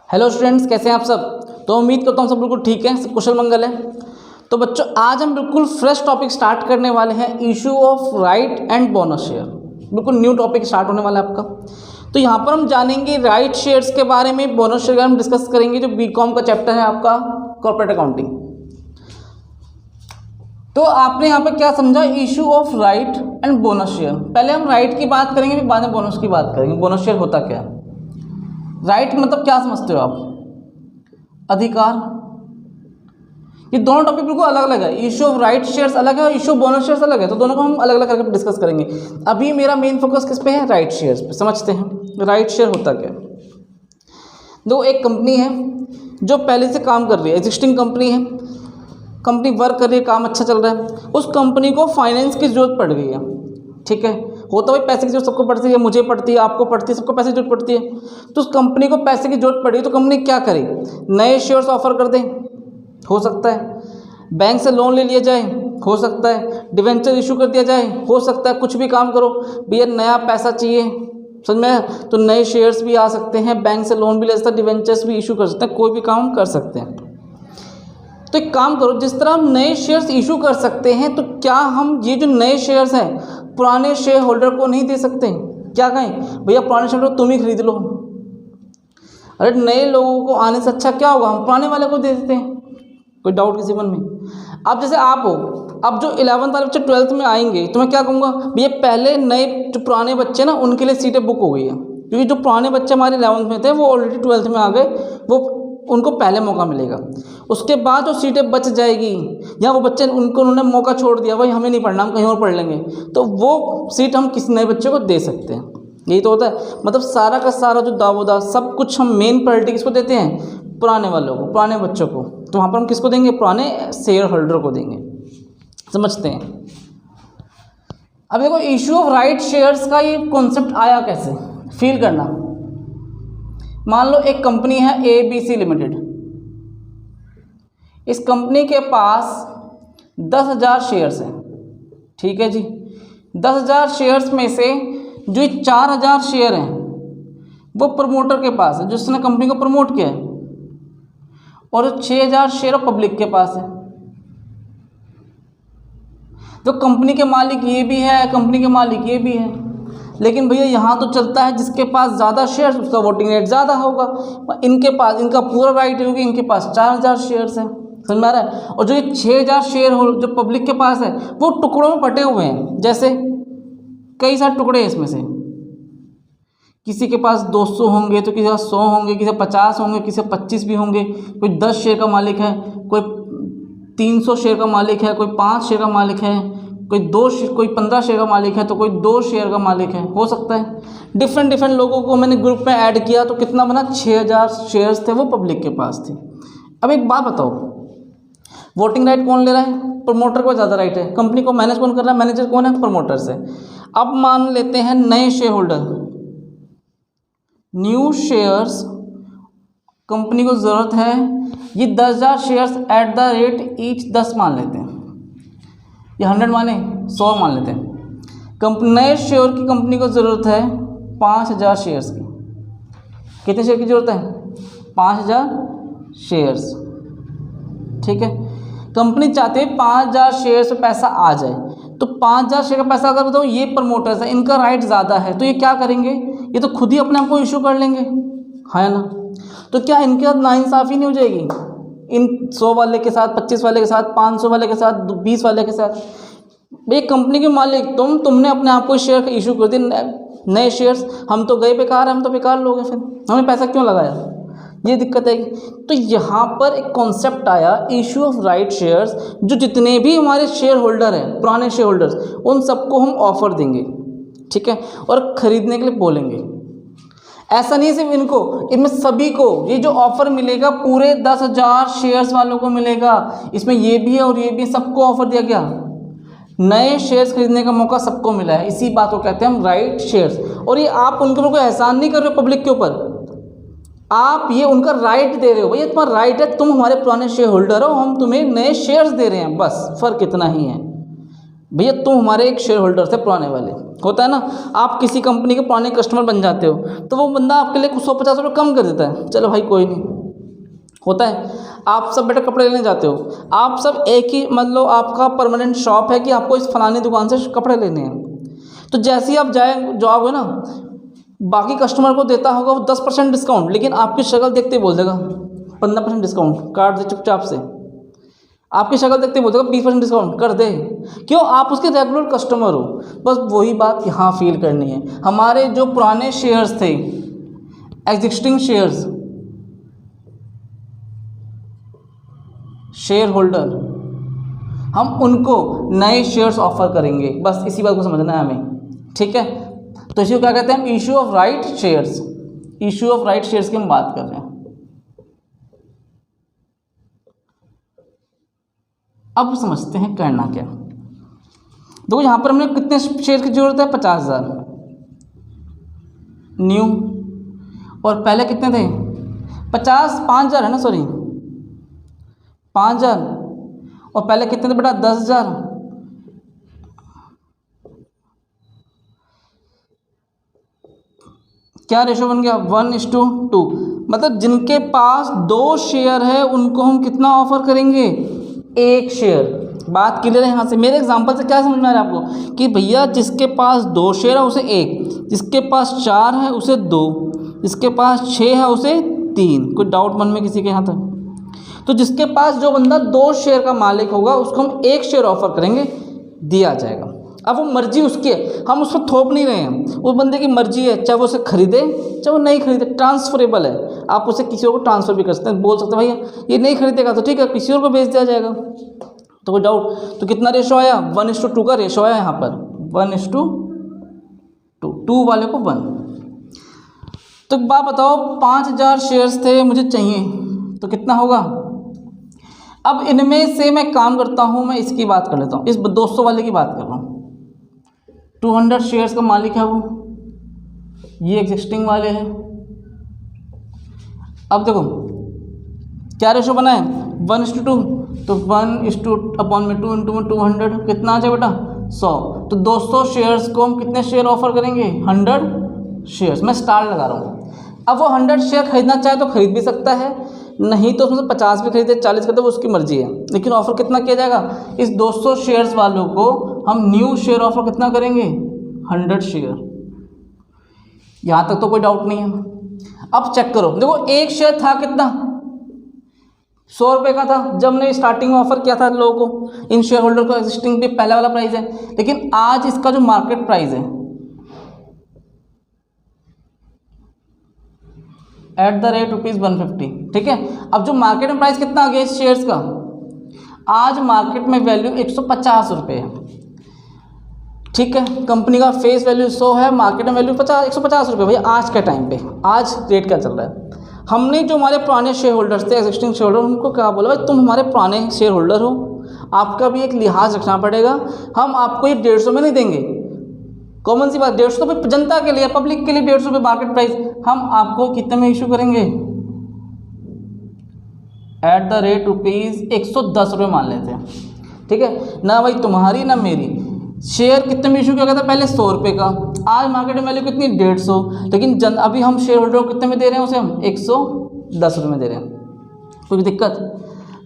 Hello students, कैसे हैं आप सब। तो उम्मीद करता हूँ सब बिल्कुल ठीक है, सब कुशल मंगल है। तो बच्चों, आज हम बिल्कुल फ्रेश टॉपिक स्टार्ट करने वाले हैं, issue of right and bonus share. बिल्कुल न्यू टॉपिक स्टार्ट होने वाला है आपका। तो यहाँ पर हम जानेंगे राइट शेयर्स के बारे में, बोनस शेयर हम डिस्कस करेंगे, जो बीकॉम का चैप्टर है आपका कॉर्पोरेट अकाउंटिंग। तो आपने यहाँ पे क्या समझा, issue of right and bonus share. पहले हम राइट की बात करेंगे, फिर बाद में बोनस की बात करेंगे। बोनस शेयर होता क्या है। राइट मतलब क्या समझते हो आप, अधिकार। ये दोनों टॉपिक बिल्कुल अलग अलग है। इशू ऑफ राइट शेयर्स अलग है और इशू ऑफ बोनस शेयर्स अलग है, तो दोनों को हम अलग अलग करके डिस्कस करेंगे। अभी मेरा मेन फोकस किस पे है, राइट शेयर्स पे। समझते हैं राइट शेयर होता क्या है। दो, एक कंपनी है जो पहले से काम कर रही है, एग्जिस्टिंग कंपनी है, कंपनी वर्क कर रही है, काम अच्छा चल रहा है। उस कंपनी को फाइनेंस की जरूरत पड़ गई है, ठीक है। होता भाई पैसे की जरूरत सबको पड़ती है, मुझे पड़ती है, आपको पड़ती है, सबको पैसे की जरूरत पड़ती है। तो उस कंपनी को पैसे की जरूरत पड़ी तो कंपनी क्या करे, नए शेयर्स ऑफर कर दे, हो सकता है। बैंक से लोन ले लिया जाए, हो सकता है। डिवेंचर इशू कर दिया जाए, हो सकता है। कुछ भी काम करो भैया, नया पैसा चाहिए, समझ में, तो नए शेयर्स भी आ सकते हैं, बैंक से लोन भी ले सकते हैं, डिवेंचर्स भी इशू कर सकते हैं, कोई भी काम कर सकते हैं। तो एक काम करो, जिस तरह हम नए शेयर्स इशू कर सकते हैं, तो क्या हम ये जो नए शेयर्स हैं पुराने शेयर होल्डर को नहीं दे सकते। क्या कहें भैया, पुराने शेयर तुम ही खरीद लो। अरे नए लोगों को आने से अच्छा क्या होगा, हम पुराने वाले को दे देते हैं। कोई डाउट किसी मन में। अब जैसे आप हो, अब जो 11th वाले बच्चे 12th में आएंगे, तो मैं क्या कहूँगा भैया, पहले नए जो पुराने बच्चे ना, उनके लिए सीटें बुक हो गई है, क्योंकि जो पुराने बच्चे हमारे 11th में थे वो ऑलरेडी 12th में आ गए, वो उनको पहले मौका मिलेगा। उसके बाद जो सीटें बच जाएगी, या वो बच्चे उनको उन्होंने मौका छोड़ दिया, भाई हमें नहीं पढ़ना, हम कहीं और पढ़ लेंगे, तो वो सीट हम किसी नए बच्चे को दे सकते हैं। यही तो होता है, मतलब सारा का सारा जो दावोदा सब कुछ हम मेन प्रायोरिटी किसको देते हैं, पुराने वालों को, पुराने बच्चों को। तो वहाँ पर हम किसको देंगे, पुराने शेयर होल्डर को देंगे। समझते हैं। अब देखो, इशू ऑफ राइट शेयर्स का ये कॉन्सेप्ट आया कैसे, फील करना। मान लो एक कंपनी है ABC लिमिटेड, इस कंपनी के पास 10,000 शेयर्स हैं, ठीक है जी। 10,000 शेयर्स में से जो 4,000 शेयर हैं वो प्रमोटर के पास है, जिसने कंपनी को प्रमोट किया है, और 6,000 शेयर पब्लिक के पास है। तो कंपनी के मालिक ये भी है, कंपनी के मालिक ये भी है, लेकिन भैया यहाँ तो चलता है जिसके पास ज़्यादा शेयर्स उसका वोटिंग रेट ज़्यादा होगा। इनके पास इनका पूरा राइट होगी, इनके पास 4,000 शेयर्स हैं, समझ में आ रहा है। और जो ये 6,000 शेयर हो जो पब्लिक के पास है, वो टुकड़ों में बटे हुए हैं, जैसे कई सारे टुकड़े हैं। इसमें से किसी के पास 200 होंगे, तो किसी के पास 100 होंगे, किसी के 50 होंगे, किसी के 25 भी होंगे। कोई 10 शेयर का मालिक है, कोई 300 शेयर का मालिक है, कोई 5 शेयर का मालिक है, कोई 15 शेयर का मालिक है, तो कोई 2 शेयर का मालिक है, हो सकता है। डिफरेंट लोगों को मैंने ग्रुप में ऐड किया तो कितना बना, 6,000 शेयर्स थे, वो पब्लिक के पास थे। अब एक बात बताओ, वोटिंग राइट कौन ले रहा है, प्रमोटर को ज़्यादा राइट है। कंपनी को मैनेज कौन कर रहा है, मैनेजर कौन है, प्रमोटर्स है। अब मान लेते हैं नए share holder, new shares, company को ज़रूरत है, ये 10,000 shares at the rate each 10 मान लेते हैं, ये 100 माने, 100 मान लेते हैं। नए शेयर की कंपनी को ज़रूरत है 5,000 शेयर्स की। कितने शेयर की ज़रूरत है, 5,000 शेयर्स, ठीक है। कंपनी चाहती है 5,000 शेयर्स पे पैसा आ जाए, तो 5,000 शेयर का पैसा अगर बताओ, ये प्रमोटर्स है, इनका राइट ज़्यादा है, तो ये क्या करेंगे, ये तो खुद ही अपने आप को इशू कर लेंगे, है ना। तो क्या इनके साथ नाइंसाफ़ी नहीं हो जाएगी, इन 100 वाले के साथ, 25 वाले के साथ, 500 वाले के साथ, 20 वाले के साथ। भाई कंपनी के मालिक तुमने अपने आप को शेयर इशू कर दिए, नए शेयर्स, हम तो गए बेकार, हम तो बेकार लोग हैं, फिर हमें पैसा क्यों लगाया, ये दिक्कत है। तो यहाँ पर एक कॉन्सेप्ट आया, इशू ऑफ राइट शेयर्स, जो जितने भी हमारे शेयर होल्डर हैं, पुराने शेयर होल्डर्स, उन सबको हम ऑफर देंगे, ठीक है, और ख़रीदने के लिए बोलेंगे। ऐसा नहीं सिर्फ इनको, इनमें सभी को ये जो ऑफर मिलेगा पूरे 10,000 शेयर्स वालों को मिलेगा। इसमें ये भी है और ये भी है, सबको ऑफर दिया गया, नए शेयर्स खरीदने का मौका सबको मिला है। इसी बात को कहते हैं हम राइट शेयर्स। और ये आप उनके ऊपर कोई एहसान नहीं कर रहे हो पब्लिक के ऊपर, आप ये उनका राइट दे रहे हो, भैया तुम्हारा राइट है, तुम हमारे पुराने शेयर होल्डर हो, हम तुम्हें नए शेयर्स दे रहे हैं, बस फ़र्क इतना ही है। भैया तुम हमारे एक शेयर होल्डर थे पुराने वाले, होता है ना, आप किसी कंपनी के पुराने कस्टमर बन जाते हो तो वो बंदा आपके लिए कुछ 150 रुपये कम कर देता है, चलो भाई कोई नहीं, होता है। आप सब बेटा कपड़े लेने जाते हो, आप सब एक ही मतलब आपका परमानेंट शॉप है कि आपको इस फलानी दुकान से कपड़े लेने हैं, तो जैसे ही आप जाओगे ना, बाकी कस्टमर को देता होगा वो 10% डिस्काउंट, लेकिन आपकी शक्ल देखते ही बोल देगा 15% डिस्काउंट काट दे चुपचाप से, आपकी शक्ल देखते ही बोल देगा 20% डिस्काउंट कर दे। क्यों? आप उसके रेगुलर कस्टमर हो। बस वही बात यहाँ फील करनी है। हमारे जो पुराने शेयर्स थे, एग्जिस्टिंग शेयर्स, शेयर होल्डर, हम उनको नए शेयर्स ऑफर करेंगे, बस इसी बात को समझना है हमें, ठीक है। तो इसी को क्या कहते हैं हम? Issue of right shares. Issue of right shares की हम बात कर रहे हैं। अब समझते हैं करना क्या। देखो यहाँ पर हमने कितने शेयर की जरूरत है? 50,000 न्यू, और पहले कितने थे? 5,000 है ना, सॉरी 5,000, और पहले कितने थे बेटा? 10,000। क्या रेशो बन गया? 1:2। मतलब जिनके पास 2 शेयर है उनको हम कितना ऑफर करेंगे? 1 शेयर। बात क्लियर है यहाँ से? मेरे एग्जांपल से क्या समझ में आ रहा है आपको कि भैया जिसके पास 2 शेयर है उसे 1, जिसके पास 4 है उसे 2, जिसके पास 6 है उसे 3। कोई डाउट मन में किसी के यहाँ तक? तो जिसके पास जो बंदा 2 शेयर का मालिक होगा उसको हम 1 शेयर ऑफर करेंगे, दिया जाएगा। अब वो मर्जी उसकी है, हम उसको थोप नहीं रहे हैं, वो बंदे की मर्जी है, चाहे वो उसे खरीदे चाहे वो नहीं खरीदे, ट्रांसफरेबल है। आप उसे किसी और को ट्रांसफ़र भी कर सकते हैं, बोल सकते हैं भैया ये नहीं खरीदेगा तो ठीक है किसी और को बेच दिया जाएगा, तो कोई डाउट। तो कितना रेशो आया? 1:2 का रेशो आया यहाँ पर, 1:2, 2 वाले को 1। तो बात बताओ, 5,000 शेयर्स थे मुझे चाहिए, तो कितना होगा? अब इनमें से मैं काम करता हूँ, मैं इसकी बात कर लेता हूँ, इस 200 वाले की बात कर रहा हूँ। 200 शेयर्स का मालिक है वो, ये एग्जिस्टिंग वाले हैं। अब देखो क्या रेशो बना है? 1:2, तो 1/2 × 200 कितना आ जाए बेटा? 100। तो 200 शेयर्स को हम कितने शेयर ऑफर करेंगे? 100 शेयर्स। मैं स्टार लगा रहा हूँ। अब वो 100 शेयर खरीदना चाहे तो खरीद भी सकता है, नहीं तो उसमें से 50 भी खरीदे 40 खरीदे, वो उसकी मर्जी है, लेकिन ऑफर कितना किया जाएगा? इस 200 शेयर्स वालों को हम न्यू शेयर ऑफर कितना करेंगे? 100 शेयर। यहाँ तक तो कोई डाउट नहीं है। अब चेक करो, देखो 1 शेयर था कितना? 100 रुपये का था जब हमने स्टार्टिंग में ऑफर किया था लोगों को, इन शेयर होल्डर को। एग्जिस्टिंग पे पहला वाला प्राइस है, लेकिन आज इसका जो मार्केट प्राइस है @150, ठीक है। अब जो मार्केट में प्राइस कितना आ गया इस शेयर्स का? आज मार्केट में वैल्यू 150 रुपये है, ठीक है। कंपनी का फेस वैल्यू 100 है, मार्केट में वैल्यू 150 रुपये। भैया आज के टाइम पे आज रेट क्या चल रहा है? हमने जो हमारे पुराने शेयर होल्डर्स थे, एग्जिस्टिंग शेयर होल्डर, उनको क्या बोला? भाई तुम हमारे पुराने शेयर होल्डर हो, आपका भी एक लिहाज रखना पड़ेगा, हम आपको ये 150 में नहीं देंगे। कॉमन सी बात, 150 रुपये जनता के लिए, पब्लिक के लिए 150 रुपये मार्केट प्राइस, हम आपको कितने में इशू करेंगे? ₹110 रुपये मान लेते हैं, ठीक है ना। भाई तुम्हारी ना मेरी शेयर कितने में इशू किया गया था? पहले 100 रुपये का, आज मार्केट में वैल्यू कितनी? 150। लेकिन अभी हम शेयर होल्डर को कितने में दे रहे हैं? उसे हम 110 रुपये में दे रहे हैं। कोई दिक्कत?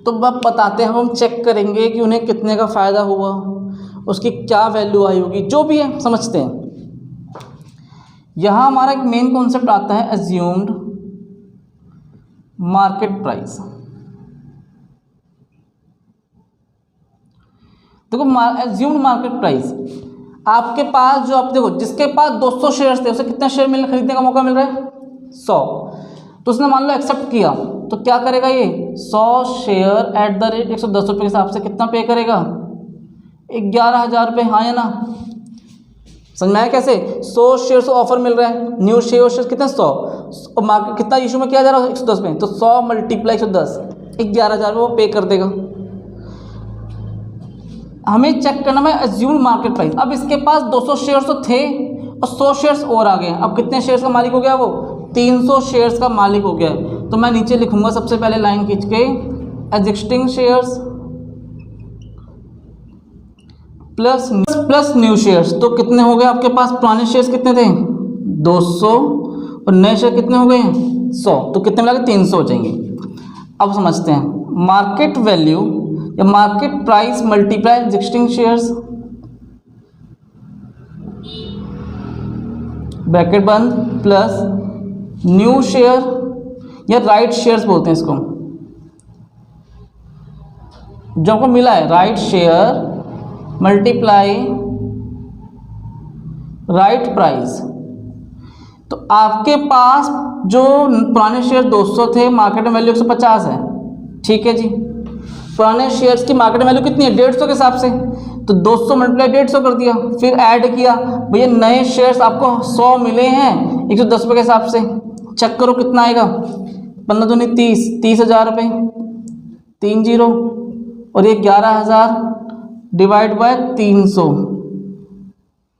तो अब बताते हैं, हम चेक करेंगे कि uन्हें कितने का फ़ायदा हुआ, उसकी क्या वैल्यू आई होगी, जो भी है समझते हैं। यहाँ हमारा एक मेन कॉन्सेप्ट आता है एज्यूम्ड मार्केट प्राइस। देखो एज्यूम्ड मार्केट प्राइस, आपके पास जो आप देखो जिसके पास 200 शेयर्स थे उसे कितना शेयर खरीदने का मौका मिल रहा है? 100। तो उसने मान लो एक्सेप्ट किया, तो क्या करेगा ये? 100 शेयर @110 रुपये के हिसाब से कितना पे करेगा? 11,000 रुपये, हाँ या ना? समझ में आया कैसे? 100 शेयर से ऑफर मिल रहा है, न्यू शेयर कितना? 100, और मार्केट कितना इशू में किया जा रहा है? 110 में, तो 100 × 110, 11,000 रुपये वो पे कर देगा। हमें चेक करना है एज्यूम्ड मार्केट प्राइस। अब इसके पास 200 शेयर्स तो थे और 100 शेयर्स और आ गए, अब कितने शेयर्स का मालिक हो गया वो? 300 शेयर्स का मालिक हो गया। तो मैं नीचे लिखूंगा सबसे पहले लाइन खींच के, existing shares plus new shares, तो कितने हो गए आपके पास? पुराने शेयर्स कितने थे? 200 और नए शेयर कितने हो गए? 100, तो कितने मिला के 300 हो जाएंगे। अब समझते हैं मार्केट वैल्यू या market price multiply existing shares, bracket बंद, प्लस न्यू शेयर या राइट शेयर्स बोलते हैं इसको, जो हमको मिला है right share multiply right price. तो आपके पास जो पुराने शेयर 200 थे, मार्केट में वैल्यू 150 है, ठीक है जी। पुराने शेयर्स की मार्केट वैल्यू कितनी है? 150 के हिसाब से, तो 200 मल्टीप्लाई 150 कर दिया, फिर ऐड किया, भैया नए शेयर्स आपको 100 मिले हैं 110 रुपये के हिसाब से, चेक करो कितना आएगा? 15 दूनी 30, 30,000 रुपये, 3 0, और ये 11,000 डिवाइड बाय 300,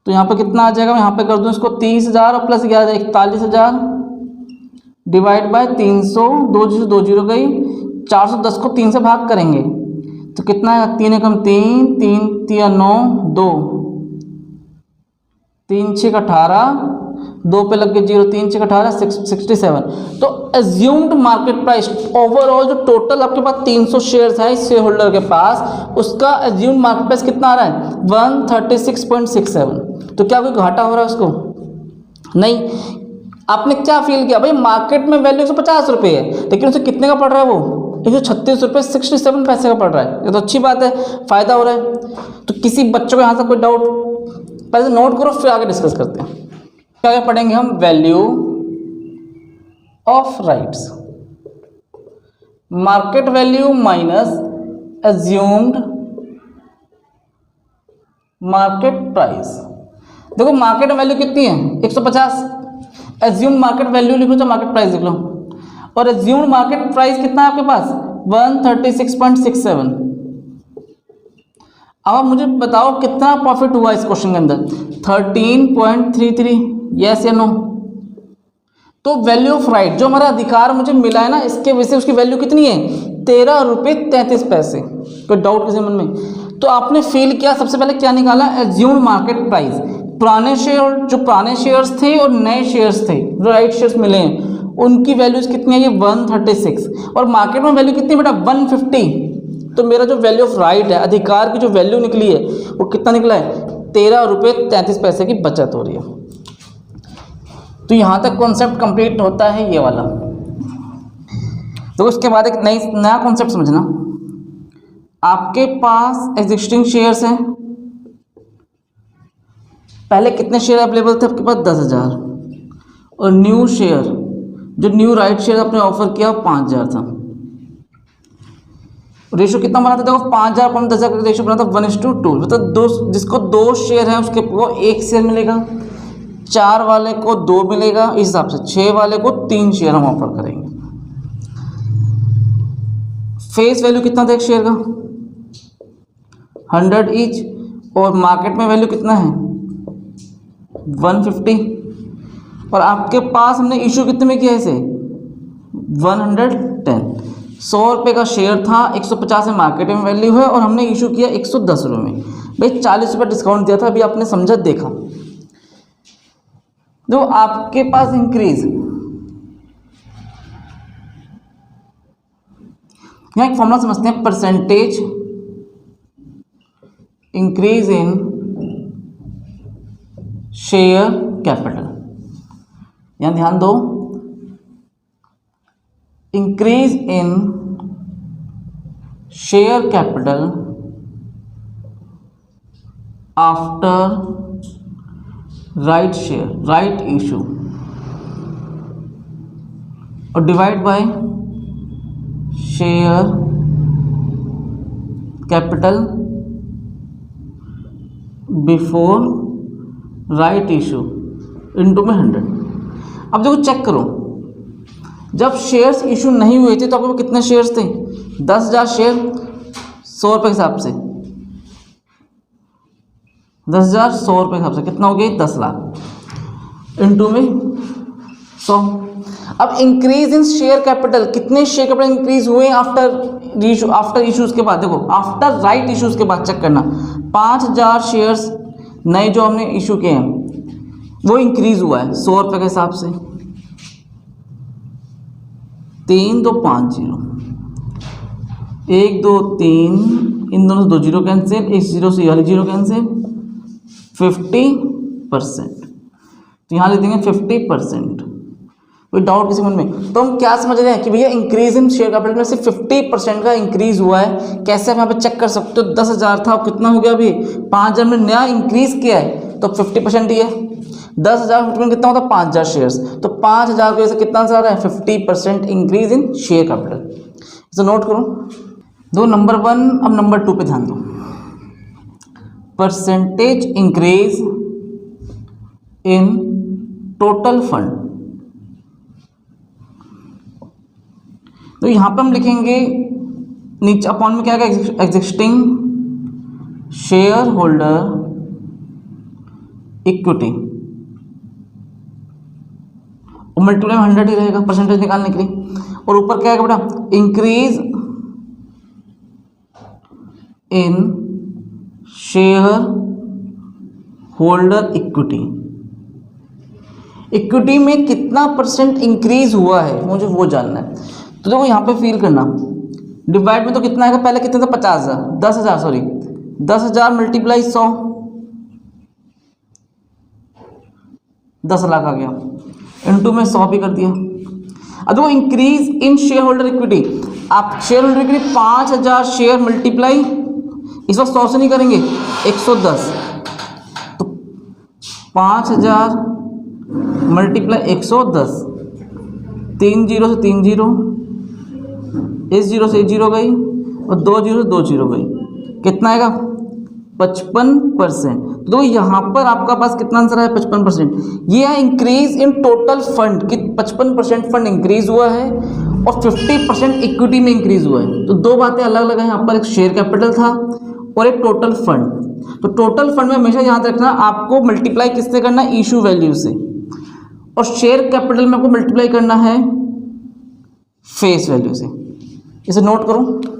तो यहाँ पे कितना आ जाएगा? मैं यहाँ पे कर दूँ इसको 30,000 और प्लस 11,000 41,000 डिवाइड बाय 300, 2 जीरो गई, 410 को 3 से भाग करेंगे तो कितना है? 3 एकम 3, 3 3 9, 2 3 6 18, 2 पे लग गए 0, 3 6 18, 67। तो एज्यूम्ड मार्केट प्राइस ओवरऑल जो टोटल आपके पास 300 शेयर्स है इस शेयर होल्डर के पास, उसका एज्यूम्ड मार्केट प्राइस कितना आ रहा है? 136.67। तो क्या कोई घाटा हो रहा है उसको? नहीं। आपने क्या फील किया? भाई मार्केट में वैल्यू 150 रुपये है, लेकिन उसे कितने का पड़ रहा है? वो 136 रुपये 67 पैसे का पड़ रहा है। ये तो अच्छी बात है, फ़ायदा हो रहा है। तो किसी बच्चों को यहाँ से कोई डाउट? पहले नोट करो, फिर आगे डिस्कस करते हैं। क्या पढ़ेंगे हम? Value of rights, market value minus assumed market price. देखो मार्केट वैल्यू कितनी है? 150, एज्यूम्ड मार्केट वैल्यू लिख लो तो मार्केट प्राइस लिख लो, और एज्यूम्ड मार्केट प्राइस कितना है आपके पास? 136.67। अब आप मुझे बताओ कितना प्रॉफिट हुआ इस क्वेश्चन के अंदर? 13.33, यस या नो? तो वैल्यू ऑफ राइट जो हमारा अधिकार मुझे मिला है ना, इसके वजह से उसकी वैल्यू कितनी है? 13 रुपये 33 पैसे। कोई डाउट किसी मन में? तो आपने फील किया, सबसे पहले क्या निकाला? Assumed market price. पुराने शेयर, जो पुराने शेयर्स थे और नए शेयर्स थे, जो राइट शेयर्स मिले हैं, उनकी वैल्यूज कितनी है? ये 136, और मार्केट में वैल्यू कितनी बेटा? 150। तो मेरा जो वैल्यू ऑफ राइट है, अधिकार की जो वैल्यू निकली है, वो कितना निकला है? 13 रुपये 33 पैसे की बचत हो रही है। तो यहाँ तक कॉन्सेप्ट कंप्लीट होता है ये वाला। तो उसके बाद एक नया कॉन्सेप्ट समझना। आपके पास एग्जिस्टिंग शेयर्स हैं, पहले कितने शेयर अवेलेबल थे आपके पास? 10,000, और न्यू शेयर, जो न्यू राइट शेयर आपने ऑफर किया 5,000 था। रेशो कितना बना था? देखो 5,000 पर 10,000 का रेशो बना था 1:2, मतलब दो, जिसको 2 शेयर है उसके वो 1 शेयर मिलेगा, 4 वाले को 2 मिलेगा, इस हिसाब से 6 वाले को 3 शेयर हम ऑफर करेंगे। फेस वैल्यू कितना था एक शेयर का? 100 ईच, और मार्केट में वैल्यू कितना है? 150, और आपके पास हमने इशू कितने में किया इसे? 110। 100 रुपये का शेयर था, 150 में मार्केट में वैल्यू है, और हमने इशू किया 110 रुपये में। भाई 40 रुपये डिस्काउंट दिया था, अभी आपने समझा देखा। जो आपके पास इंक्रीज, यहाँ एक फॉर्मूला समझते हैं, percentage increase in share capital. यहां ध्यान दो, increase in share capital after right share, right issue, और divide by share capital before right issue into में 100। अब देखो चेक करो, जब शेयर्स इशू नहीं हुए थे तो आपके कितने शेयर्स थे? 10,000 शेयर 100 रुपये के हिसाब से, 10,000 100 रुपये के हिसाब से कितना हो गया? 10 लाख इनटू में 100। अब इंक्रीज इन शेयर कैपिटल, कितने शेयर कैपिटल इंक्रीज हुए आफ्टर इश्यूज के बाद, देखो आफ्टर राइट इश्यूज के बाद चेक करना, 5000 शेयर्स नए जो हमने इशू किए हैं वो इंक्रीज हुआ है 100 रुपये के हिसाब से। 3 2 5 0, 1 2 3, इन दोनों से 2 जीरो कैंसिल, इस जीरो से वाली जीरो कैंसिल, 50%। तो यहाँ लिख देंगे 50%। कोई डाउट किसी मन में? तो हम क्या समझ रहे हैं कि भैया इंक्रीज इन शेयर कैपिटल में से 50% का इंक्रीज हुआ है। कैसे आप यहाँ पे चेक कर सकते हो? 10,000 था, कितना हो गया अभी? 5,000 में नया इंक्रीज किया है तो 50% ही है। 10,000 में कितना होता है? 5,000 शेयर्स, तो 5,000 की वजह से कितना आंसर आ रहा है? 50% इंक्रीज इन शेयर कैपिटल। इसे नोट करो। दो नंबर 1, अब नंबर 2 पे ध्यान दो। Percentage increase in total fund. तो यहां पर हम लिखेंगे नीचे अपॉन में क्या है? एग्जिस्टिंग शेयर होल्डर इक्विटी, और मल्टीप्लाई में 100 ही रहेगा परसेंटेज निकालने के लिए। और ऊपर क्या है बेटा? Increase in shareholder equity. Equity में कितना परसेंट इंक्रीज हुआ है मुझे वो जानना है। तो देखो यहाँ पे फील करना, डिवाइड में तो कितना आएगा? पहले कितना था? 50,000, 10,000 सॉरी 10,000 मल्टीप्लाई 100, 10 लाख आ गया। इनटू में 100 भी कर दिया। अब देखो increase in shareholder equity, आप shareholder equity 5,000 share multiply, इस बार 100 से नहीं करेंगे, 110, तो 5,000 मल्टीप्लाई 110, 3 जीरो से 3 जीरो, इस जीरो से 1 जीरो गई, और 2 जीरो से 2 जीरो गई, कितना आएगा? 55%। तो यहाँ पर आपका पास कितना आंसर है? 55%। ये है इंक्रीज इन टोटल फंड कि 55% फंड इंक्रीज हुआ है और 50% इक्विटी में इंक्रीज हुआ है। तो दो बातें अलग अलग हैं यहाँ पर, एक शेयर कैपिटल था और एक टोटल फंड। तो टोटल फंड में हमेशा याद रखना आपको मल्टीप्लाई किससे करना है? इशू वैल्यू से, और शेयर कैपिटल में आपको मल्टीप्लाई करना है फेस वैल्यू से। इसे नोट करो।